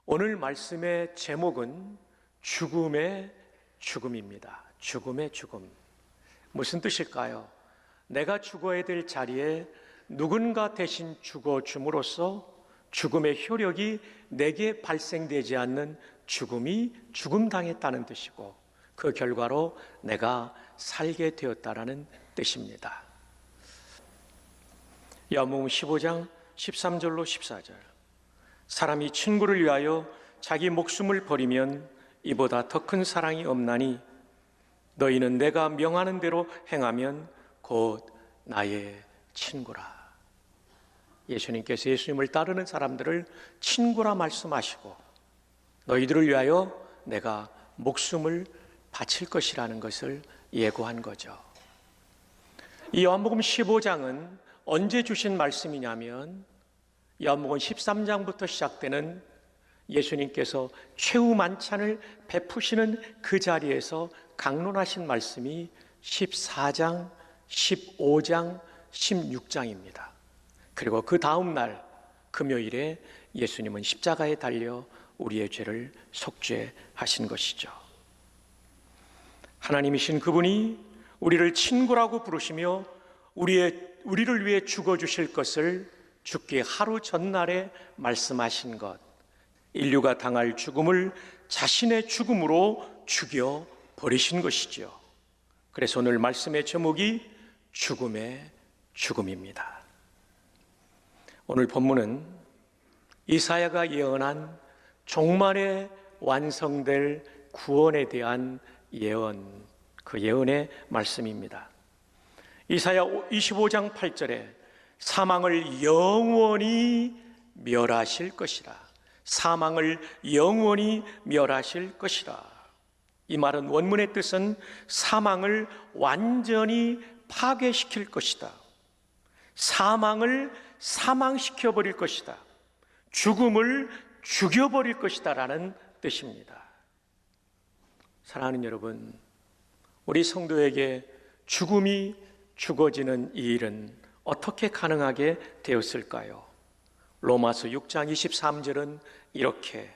오늘 말씀의 제목은 죽음의 죽음입니다. 죽음의 죽음. 무슨 뜻일까요? 내가 죽어야 될 자리에 누군가 대신 죽어줌으로써 죽음의 효력이 내게 발생되지 않는 죽음이 죽음당했다는 뜻이고, 그 결과로 내가 살게 되었다라는 뜻입니다. 요한복음 15장 13절로 14절. 사람이 친구를 위하여 자기 목숨을 버리면 이보다 더 큰 사랑이 없나니 너희는 내가 명하는 대로 행하면 곧 나의 친구라. 예수님께서 예수님을 따르는 사람들을 친구라 말씀하시고 너희들을 위하여 내가 목숨을 바칠 것이라는 것을 예고한 거죠. 이 요한복음 15장은 언제 주신 말씀이냐면 요한복음 13장부터 시작되는 예수님께서 최후 만찬을 베푸시는 그 자리에서 강론하신 말씀이 14장, 15장, 16장입니다. 그리고 그 다음 날 금요일에 예수님은 십자가에 달려 우리의 죄를 속죄하신 것이죠. 하나님이신 그분이 우리를 친구라고 부르시며 우리를 위해 죽어주실 것을 죽기 하루 전날에 말씀하신 것, 인류가 당할 죽음을 자신의 죽음으로 죽여버리신 것이죠. 그래서 오늘 말씀의 제목이 죽음의 죽음입니다. 오늘 본문은 이사야가 예언한 종말에 완성될 구원에 대한 예언, 그 예언의 말씀입니다. 이사야 25장 8절에 사망을 영원히 멸하실 것이라, 사망을 영원히 멸하실 것이라. 이 말은 원문의 뜻은 사망을 완전히 파괴시킬 것이다, 사망을 사망시켜버릴 것이다, 죽음을 죽여버릴 것이다 라는 뜻입니다. 사랑하는 여러분, 우리 성도에게 죽음이 죽어지는 이 일은 어떻게 가능하게 되었을까요? 로마서 6장 23절은 이렇게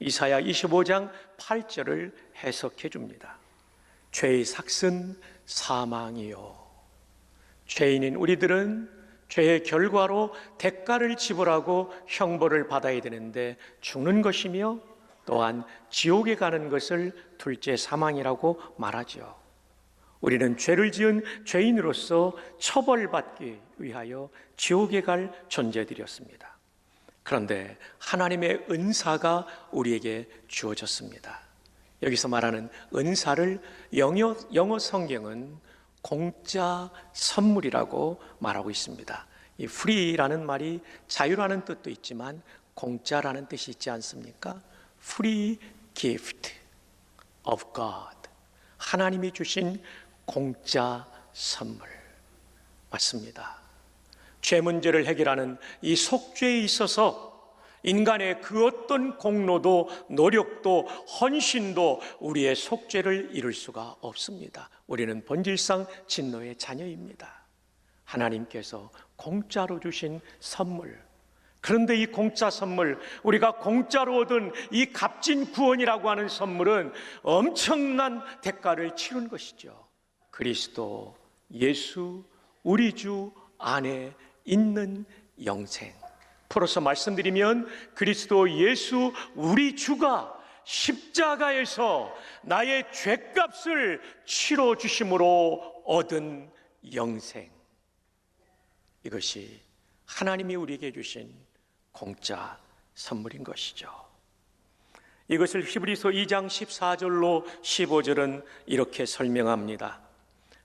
이사야 25장 8절을 해석해 줍니다. 죄의 삭은 사망이요. 죄인인 우리들은 죄의 결과로 대가를 지불하고 형벌을 받아야 되는데 죽는 것이며, 또한 지옥에 가는 것을 둘째 사망이라고 말하죠. 우리는 죄를 지은 죄인으로서 처벌받기 위하여 지옥에 갈 존재들이었습니다. 그런데 하나님의 은사가 우리에게 주어졌습니다. 여기서 말하는 은사를 영어 성경은 공짜 선물이라고 말하고 있습니다. 이 free라는 말이 자유라는 뜻도 있지만 공짜라는 뜻이 있지 않습니까? Free gift of God. 하나님이 주신 공짜 선물 맞습니다. 죄 문제를 해결하는 이 속죄에 있어서 인간의 그 어떤 공로도 노력도 헌신도 우리의 속죄를 이룰 수가 없습니다. 우리는 본질상 진노의 자녀입니다. 하나님께서 공짜로 주신 선물, 그런데 이 공짜 선물, 우리가 공짜로 얻은 이 값진 구원이라고 하는 선물은 엄청난 대가를 치른 것이죠. 그리스도 예수 우리 주 안에 있는 영생. 풀어서 말씀드리면 그리스도 예수 우리 주가 십자가에서 나의 죄값을 치러 주심으로 얻은 영생, 이것이 하나님이 우리에게 주신 공짜 선물인 것이죠. 이것을 히브리서 2장 14절로 15절은 이렇게 설명합니다.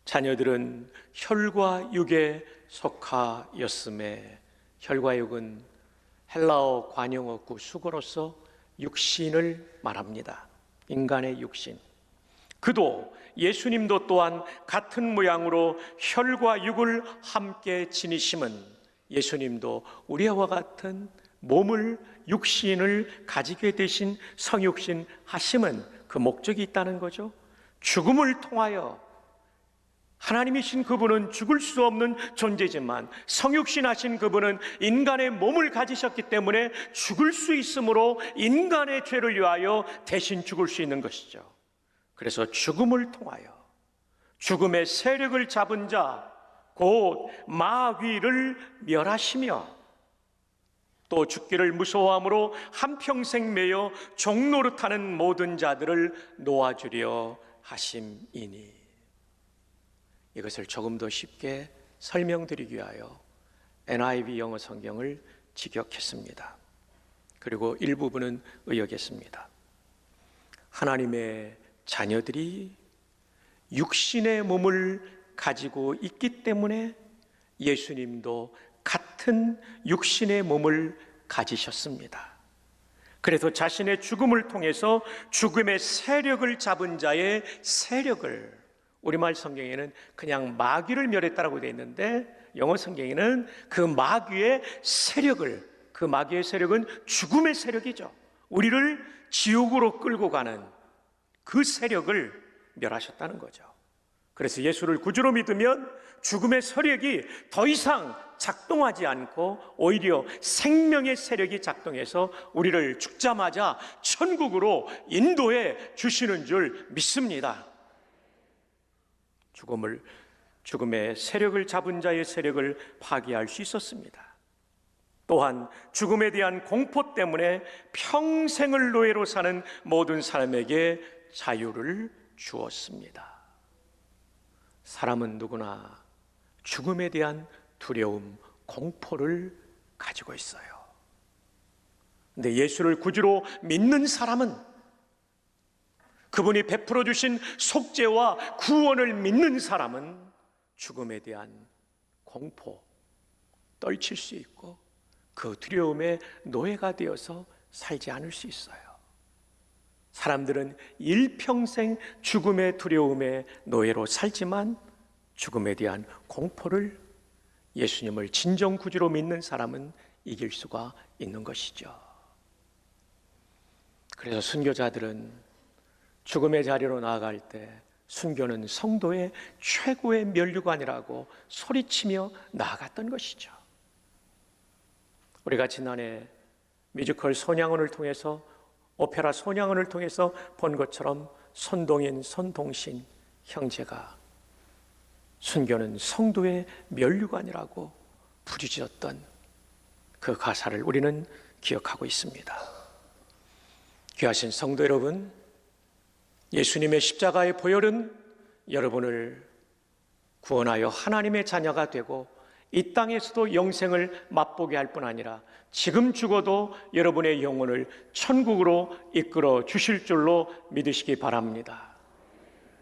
자녀들은 혈과 육에 속하였음에, 혈과 육은 헬라어 관용어구 수거로서 육신을 말합니다. 인간의 육신. 그도 예수님도 또한 같은 모양으로 혈과 육을 함께 지니심은 예수님도 우리와 같은 몸을, 육신을 가지게 되신 성육신 하심은 그 목적이 있다는 거죠. 죽음을 통하여 하나님이신 그분은 죽을 수 없는 존재지만 성육신하신 그분은 인간의 몸을 가지셨기 때문에 죽을 수 있으므로 인간의 죄를 위하여 대신 죽을 수 있는 것이죠. 그래서 죽음을 통하여 죽음의 세력을 잡은 자 곧 마귀를 멸하시며 또 죽기를 무서워함으로 한평생 매여 종노릇하는 모든 자들을 놓아주려 하심이니. 이것을 조금 더 쉽게 설명드리기 위하여 NIV 영어 성경을 직역했습니다. 그리고 일부분은 의역했습니다. 하나님의 자녀들이 육신의 몸을 가지고 있기 때문에 예수님도 같은 육신의 몸을 가지셨습니다. 그래서 자신의 죽음을 통해서 죽음의 세력을 잡은 자의 세력을, 우리말 성경에는 그냥 마귀를 멸했다라고 되어 있는데 영어 성경에는 그 마귀의 세력을, 그 마귀의 세력은 죽음의 세력이죠. 우리를 지옥으로 끌고 가는 그 세력을 멸하셨다는 거죠. 그래서 예수를 구주로 믿으면 죽음의 세력이 더 이상 작동하지 않고 오히려 생명의 세력이 작동해서 우리를 죽자마자 천국으로 인도해 주시는 줄 믿습니다. 죽음의 세력을 잡은 자의 세력을 파괴할 수 있었습니다. 또한 죽음에 대한 공포 때문에 평생을 노예로 사는 모든 사람에게 자유를 주었습니다. 사람은 누구나 죽음에 대한 두려움, 공포를 가지고 있어요. 근데 예수를 구주로 믿는 사람은, 그분이 베풀어 주신 속죄와 구원을 믿는 사람은 죽음에 대한 공포, 떨칠 수 있고 그 두려움의 노예가 되어서 살지 않을 수 있어요. 사람들은 일평생 죽음의 두려움의 노예로 살지만 죽음에 대한 공포를 예수님을 진정 구주로 믿는 사람은 이길 수가 있는 것이죠. 그래서 순교자들은 죽음의 자리로 나아갈 때 순교는 성도의 최고의 면류관이라고 소리치며 나아갔던 것이죠. 우리가 지난해 뮤지컬 손양원을 통해서, 오페라 손양원을 통해서 본 것처럼 손동인, 손동신 형제가 순교는 성도의 면류관이라고 부르짖었던 그 가사를 우리는 기억하고 있습니다. 귀하신 성도 여러분, 예수님의 십자가의 보혈은 여러분을 구원하여 하나님의 자녀가 되고 이 땅에서도 영생을 맛보게 할 뿐 아니라 지금 죽어도 여러분의 영혼을 천국으로 이끌어 주실 줄로 믿으시기 바랍니다.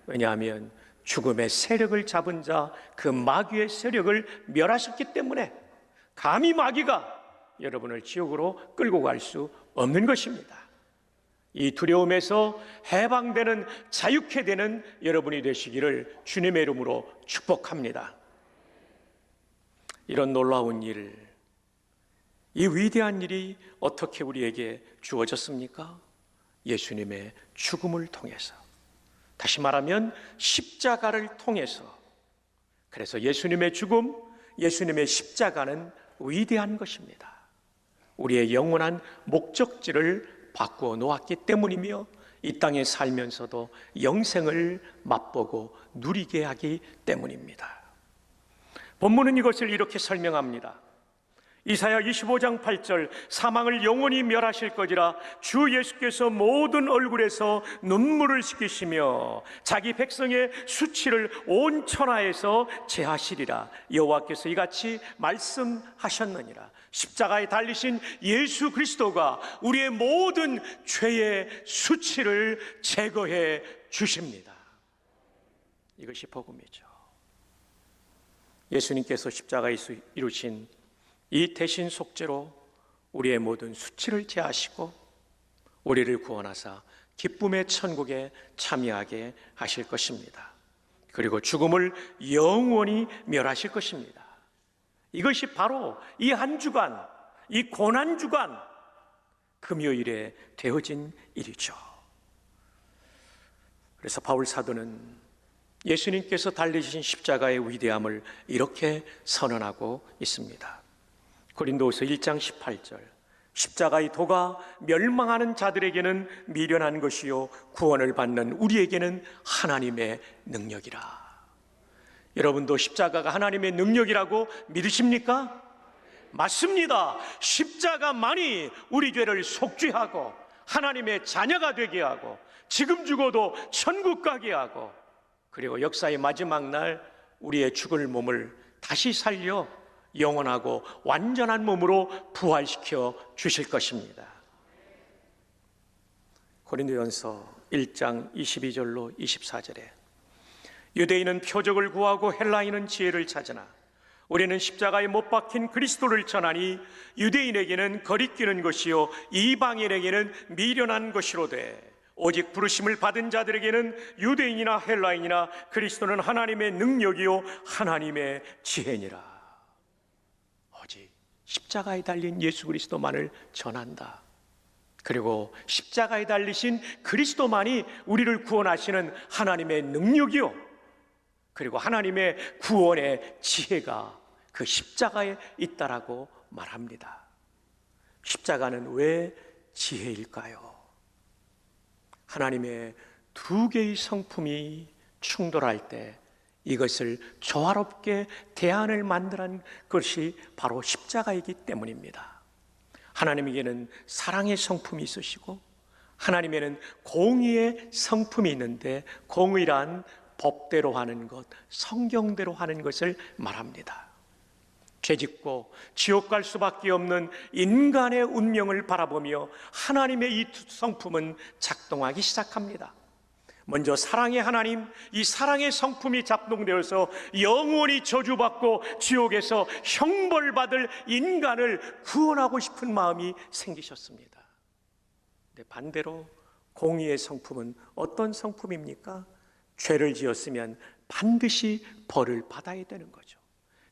왜냐하면 죽음의 세력을 잡은 자, 그 마귀의 세력을 멸하셨기 때문에 감히 마귀가 여러분을 지옥으로 끌고 갈 수 없는 것입니다. 이 두려움에서 해방되는, 자유케 되는 여러분이 되시기를 주님의 이름으로 축복합니다. 이런 놀라운 일, 이 위대한 일이 어떻게 우리에게 주어졌습니까? 예수님의 죽음을 통해서, 다시 말하면 십자가를 통해서. 그래서 예수님의 죽음, 예수님의 십자가는 위대한 것입니다. 우리의 영원한 목적지를 바꾸어 놓았기 때문이며 이 땅에 살면서도 영생을 맛보고 누리게 하기 때문입니다. 본문은 이것을 이렇게 설명합니다. 이사야 25장 8절, 사망을 영원히 멸하실 것이라 주 예수께서 모든 얼굴에서 눈물을 씻기시며 자기 백성의 수치를 온 천하에서 제하시리라. 여호와께서 이같이 말씀하셨느니라. 십자가에 달리신 예수 그리스도가 우리의 모든 죄의 수치를 제거해 주십니다. 이것이 복음이죠. 예수님께서 십자가에서 이루신 이 대신 속죄로 우리의 모든 수치를 제하시고 우리를 구원하사 기쁨의 천국에 참여하게 하실 것입니다. 그리고 죽음을 영원히 멸하실 것입니다. 이것이 바로 이 한 주간, 이 고난 주간 금요일에 되어진 일이죠. 그래서 바울 사도는 예수님께서 달리신 십자가의 위대함을 이렇게 선언하고 있습니다. 고린도후서 1장 18절, 십자가의 도가 멸망하는 자들에게는 미련한 것이요 구원을 받는 우리에게는 하나님의 능력이라. 여러분도 십자가가 하나님의 능력이라고 믿으십니까? 맞습니다. 십자가만이 우리 죄를 속죄하고 하나님의 자녀가 되게 하고 지금 죽어도 천국 가게 하고, 그리고 역사의 마지막 날 우리의 죽을 몸을 다시 살려 영원하고 완전한 몸으로 부활시켜 주실 것입니다. 고린도전서 1장 22절로 24절에 유대인은 표적을 구하고 헬라인은 지혜를 찾으나 우리는 십자가에 못 박힌 그리스도를 전하니 유대인에게는 거리끼는 것이요 이방인에게는 미련한 것이로되 오직 부르심을 받은 자들에게는 유대인이나 헬라인이나 그리스도는 하나님의 능력이요 하나님의 지혜니라. 오직 십자가에 달린 예수 그리스도만을 전한다. 그리고 십자가에 달리신 그리스도만이 우리를 구원하시는 하나님의 능력이요, 그리고 하나님의 구원의 지혜가 그 십자가에 있다라고 말합니다. 십자가는 왜 지혜일까요? 하나님의 두 개의 성품이 충돌할 때 이것을 조화롭게 대안을 만드는 것이 바로 십자가이기 때문입니다. 하나님에게는 사랑의 성품이 있으시고 하나님에는 공의의 성품이 있는데, 공의란 법대로 하는 것, 성경대로 하는 것을 말합니다. 죄짓고 지옥 갈 수밖에 없는 인간의 운명을 바라보며 하나님의 이 성품은 작동하기 시작합니다. 먼저 사랑의 하나님, 이 사랑의 성품이 작동되어서 영원히 저주받고 지옥에서 형벌받을 인간을 구원하고 싶은 마음이 생기셨습니다. 근데 반대로 공의의 성품은 어떤 성품입니까? 죄를 지었으면 반드시 벌을 받아야 되는 거죠.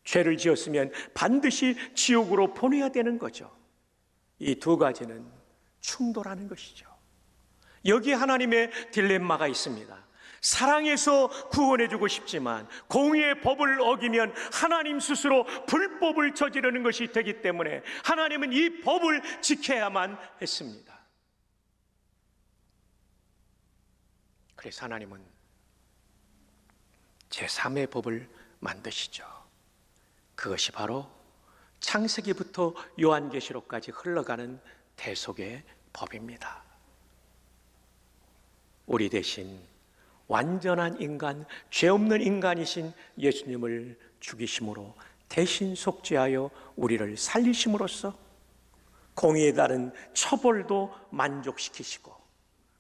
죄를 지었으면 반드시 지옥으로 보내야 되는 거죠. 이 두 가지는 충돌하는 것이죠. 여기에 하나님의 딜레마가 있습니다. 사랑해서 구원해주고 싶지만 공의의 법을 어기면 하나님 스스로 불법을 저지르는 것이 되기 때문에 하나님은 이 법을 지켜야만 했습니다. 그래서 하나님은 제3의 법을 만드시죠. 그것이 바로 창세기부터 요한계시록까지 흘러가는 대속의 법입니다. 우리 대신 완전한 인간, 죄 없는 인간이신 예수님을 죽이심으로 대신 속죄하여 우리를 살리심으로써 공의에 따른 처벌도 만족시키시고,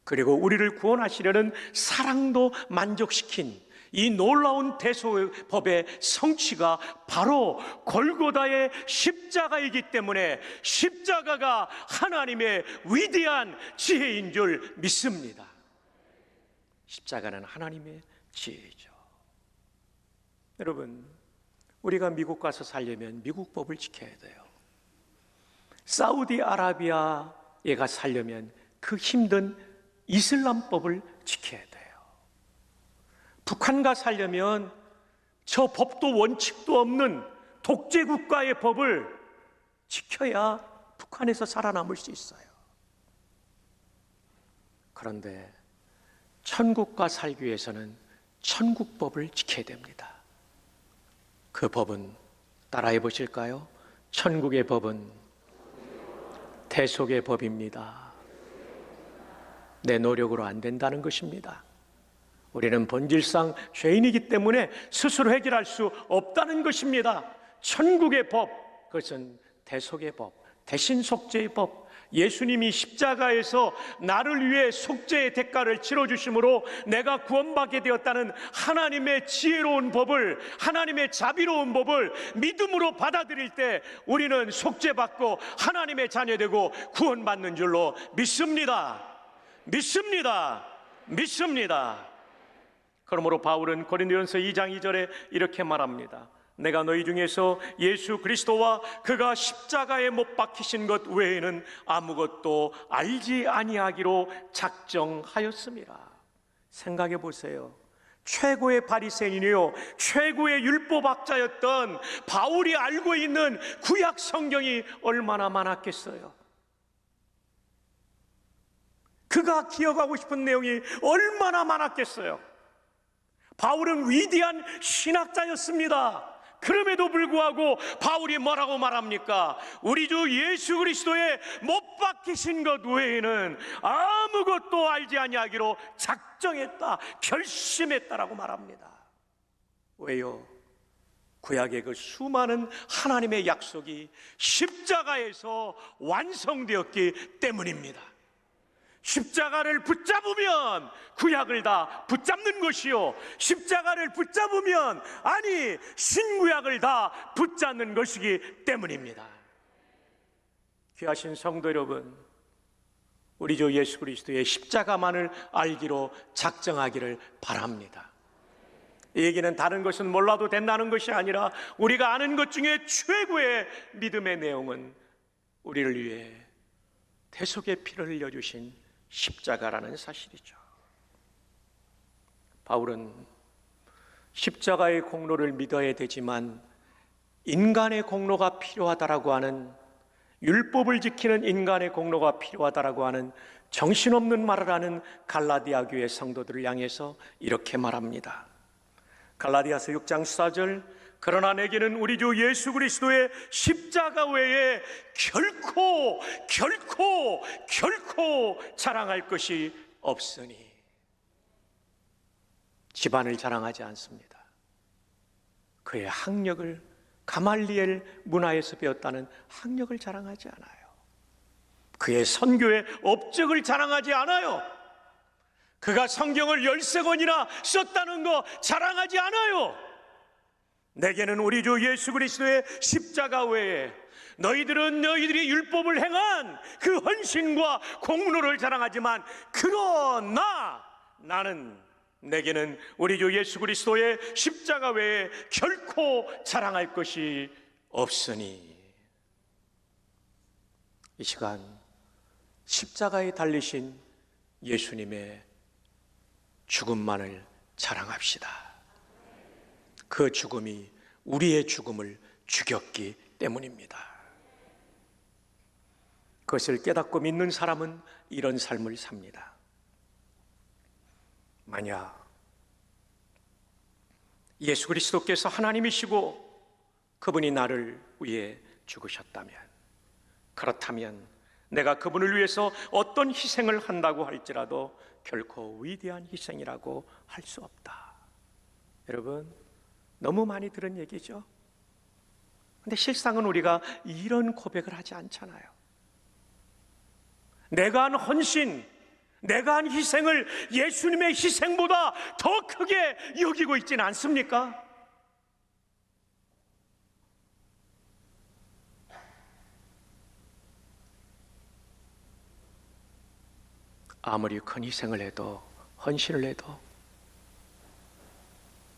그리고 우리를 구원하시려는 사랑도 만족시킨 이 놀라운 대속의 법의 성취가 바로 골고다의 십자가이기 때문에 십자가가 하나님의 위대한 지혜인 줄 믿습니다. 십자가는 하나님의 지혜이죠. 여러분, 우리가 미국 가서 살려면 미국 법을 지켜야 돼요. 사우디아라비아에 가 살려면 그 힘든 이슬람법을 지켜야 돼요. 북한 가 살려면 저 법도 원칙도 없는 독재 국가의 법을 지켜야 북한에서 살아남을 수 있어요. 그런데 천국과 살기 위해서는 천국법을 지켜야 됩니다. 그 법은 따라해 보실까요? 천국의 법은 대속의 법입니다. 내 노력으로 안 된다는 것입니다. 우리는 본질상 죄인이기 때문에 스스로 해결할 수 없다는 것입니다. 천국의 법, 그것은 대속의 법, 대신 속죄의 법, 예수님이 십자가에서 나를 위해 속죄의 대가를 치러주심으로 내가 구원받게 되었다는 하나님의 지혜로운 법을, 하나님의 자비로운 법을 믿음으로 받아들일 때 우리는 속죄받고 하나님의 자녀되고 구원받는 줄로 믿습니다. 믿습니다. 믿습니다. 그러므로 바울은 고린도전서 2장 2절에 이렇게 말합니다. 내가 너희 중에서 예수 그리스도와 그가 십자가에 못 박히신 것 외에는 아무것도 알지 아니하기로 작정하였습니다. 생각해 보세요. 최고의 바리새인이요 최고의 율법학자였던 바울이 알고 있는 구약 성경이 얼마나 많았겠어요. 그가 기억하고 싶은 내용이 얼마나 많았겠어요. 바울은 위대한 신학자였습니다. 그럼에도 불구하고 바울이 뭐라고 말합니까? 우리 주 예수 그리스도의 못 박히신 것 외에는 아무것도 알지 아니하기로 작정했다, 결심했다라고 말합니다. 왜요? 구약의 그 수많은 하나님의 약속이 십자가에서 완성되었기 때문입니다. 십자가를 붙잡으면 구약을 다 붙잡는 것이요, 십자가를 붙잡으면 아니 신구약을 다 붙잡는 것이기 때문입니다. 귀하신 성도 여러분, 우리 주 예수 그리스도의 십자가만을 알기로 작정하기를 바랍니다. 이 얘기는 다른 것은 몰라도 된다는 것이 아니라 우리가 아는 것 중에 최고의 믿음의 내용은 우리를 위해 대속의 피를 흘려주신 십자가라는 사실이죠. 바울은 십자가의 공로를 믿어야 되지만 인간의 공로가 필요하다라고 하는, 율법을 지키는 인간의 공로가 필요하다라고 하는 정신없는 말을 하는 갈라디아 교회 성도들을 향해서 이렇게 말합니다. 갈라디아서 6장 14절, 그러나 내게는 우리 주 예수 그리스도의 십자가 외에 결코 자랑할 것이 없으니. 집안을 자랑하지 않습니다. 그의 학력을, 가말리엘 문화에서 배웠다는 학력을 자랑하지 않아요. 그의 선교의 업적을 자랑하지 않아요. 그가 성경을 13권이나 썼다는 거 자랑하지 않아요. 내게는 우리 주 예수 그리스도의 십자가 외에 너희들은 너희들이 율법을 행한 그 헌신과 공로를 자랑하지만, 그러나 내게는 우리 주 예수 그리스도의 십자가 외에 결코 자랑할 것이 없으니. 이 시간 십자가에 달리신 예수님의 죽음만을 자랑합시다. 그 죽음이 우리의 죽음을 죽였기 때문입니다. 그것을 깨닫고 믿는 사람은 이런 삶을 삽니다. 만약 예수 그리스도께서 하나님이시고 그분이 나를 위해 죽으셨다면, 그렇다면 내가 그분을 위해서 어떤 희생을 한다고 할지라도 결코 위대한 희생이라고 할 수 없다. 여러분, 너무 많이 들은 얘기죠. 근데 실상은 우리가 이런 고백을 하지 않잖아요. 내가 한 헌신, 내가 한 희생을 예수님의 희생보다 더 크게 여기고 있지는 않습니까? 아무리 큰 희생을 해도, 헌신을 해도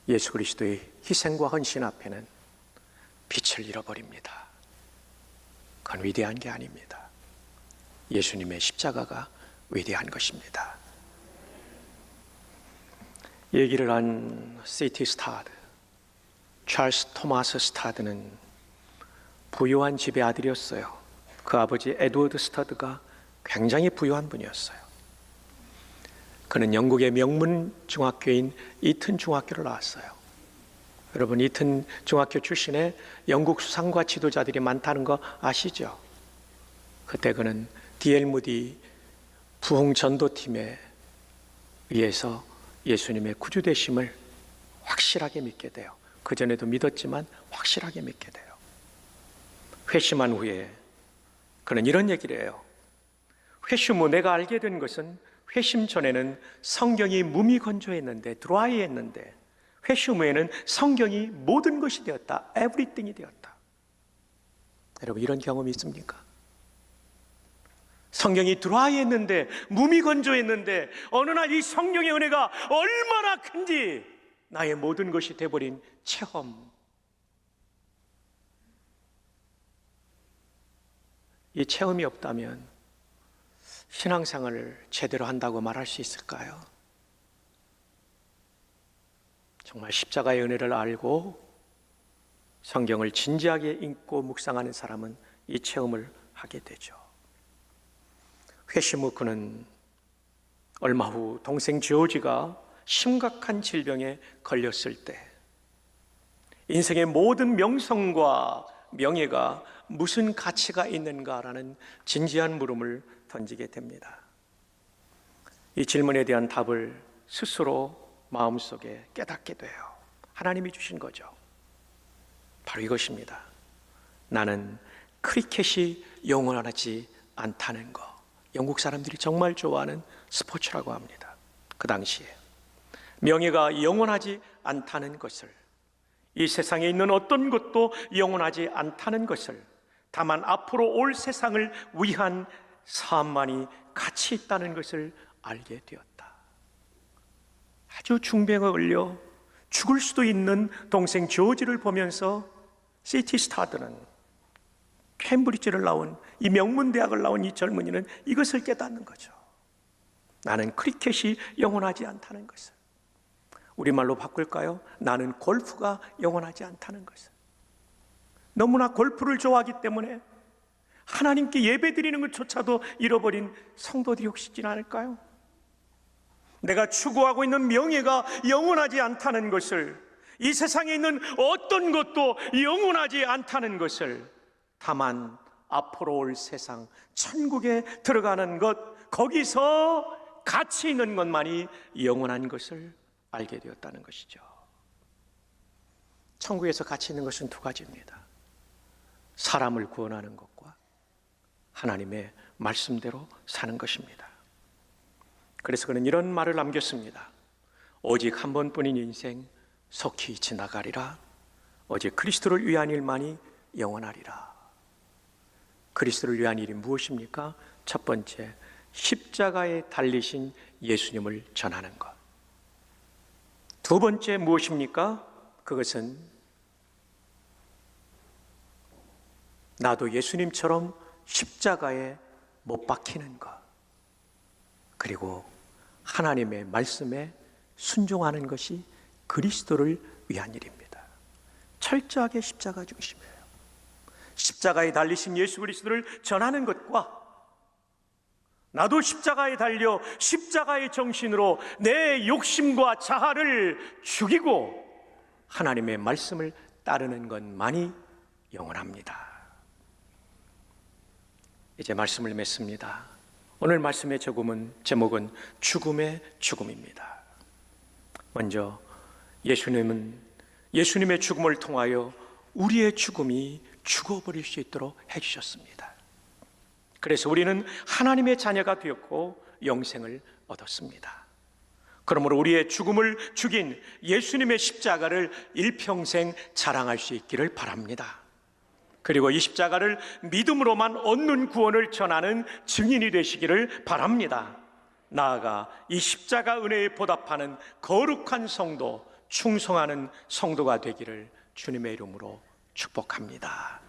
예수 그리스도의 희생과 헌신 앞에는 빛을 잃어버립니다. 그건 위대한 게 아닙니다. 예수님의 십자가가 위대한 것입니다. 얘기를 한 C.T. 스타드, 찰스 토마스 스타드는 부유한 집의 아들이었어요. 그 아버지 에드워드 스타드가 굉장히 부유한 분이었어요. 그는 영국의 명문 중학교인 이튼 중학교를 나왔어요. 여러분, 이튼 중학교 출신의 영국 수상과 지도자들이 많다는 거 아시죠? 그때 그는 D.L. 무디 부흥 전도팀에 의해서 예수님의 구주되심을 확실하게 믿게 돼요. 그전에도 믿었지만 확실하게 믿게 돼요. 회심한 후에 그는 이런 얘기를 해요. 회심 후 내가 알게 된 것은, 회심 전에는 성경이 무미건조했는데, 드라이했는데, 회심 후에는 성경이 모든 것이 되었다. 에브리띵이 되었다. 여러분, 이런 경험이 있습니까? 성경이 드라이했는데, 무미건조했는데, 어느 날 이 성령의 은혜가 얼마나 큰지 나의 모든 것이 돼버린 체험. 이 체험이 없다면 신앙생활을 제대로 한다고 말할 수 있을까요? 정말 십자가의 은혜를 알고 성경을 진지하게 읽고 묵상하는 사람은 이 체험을 하게 되죠. 회시무크는 얼마 후 동생 조지가 심각한 질병에 걸렸을 때 인생의 모든 명성과 명예가 무슨 가치가 있는가라는 진지한 물음을 던지게 됩니다. 이 질문에 대한 답을 스스로 마음속에 깨닫게 돼요. 하나님이 주신 거죠. 바로 이것입니다. 나는 크리켓이 영원하지 않다는 거. 영국 사람들이 정말 좋아하는 스포츠라고 합니다. 그 당시에 명예가 영원하지 않다는 것을, 이 세상에 있는 어떤 것도 영원하지 않다는 것을, 다만 앞으로 올 세상을 위한 삶만이 가치 있다는 것을 알게 되었다. 아주 중병에 걸려 죽을 수도 있는 동생 조지를 보면서 시티 스타드는, 캠브리지를 나온 이 명문대학을 나온 이 젊은이는 이것을 깨닫는 거죠. 나는 크리켓이 영원하지 않다는 것을. 우리말로 바꿀까요? 나는 골프가 영원하지 않다는 것을. 너무나 골프를 좋아하기 때문에 하나님께 예배드리는 것조차도 잃어버린 성도들이 혹시 있지 않을까요? 내가 추구하고 있는 명예가 영원하지 않다는 것을, 이 세상에 있는 어떤 것도 영원하지 않다는 것을, 다만 앞으로 올 세상 천국에 들어가는 것, 거기서 가치 있는 것만이 영원한 것을 알게 되었다는 것이죠. 천국에서 가치 있는 것은 두 가지입니다. 사람을 구원하는 것과 하나님의 말씀대로 사는 것입니다. 그래서 그는 이런 말을 남겼습니다. 오직 한 번뿐인 인생 속히 지나가리라. 오직 그리스도를 위한 일만이 영원하리라. 그리스도를 위한 일이 무엇입니까? 첫 번째, 십자가에 달리신 예수님을 전하는 것. 두 번째 무엇입니까? 그것은 나도 예수님처럼 십자가에 못 박히는 것, 그리고 하나님의 말씀에 순종하는 것이 그리스도를 위한 일입니다. 철저하게 십자가 중심이에요. 십자가에 달리신 예수 그리스도를 전하는 것과 나도 십자가에 달려 십자가의 정신으로 내 욕심과 자아를 죽이고 하나님의 말씀을 따르는 것만이 영원합니다. 이제 말씀을 맺습니다. 오늘 말씀의 제목은 죽음의 죽음입니다. 먼저 예수님의 죽음을 통하여 우리의 죽음이 죽어버릴 수 있도록 해주셨습니다. 그래서 우리는 하나님의 자녀가 되었고 영생을 얻었습니다. 그러므로 우리의 죽음을 죽인 예수님의 십자가를 일평생 자랑할 수 있기를 바랍니다. 그리고 이 십자가를 믿음으로만 얻는 구원을 전하는 증인이 되시기를 바랍니다. 나아가 이 십자가 은혜에 보답하는 거룩한 성도, 충성하는 성도가 되기를 주님의 이름으로 축복합니다.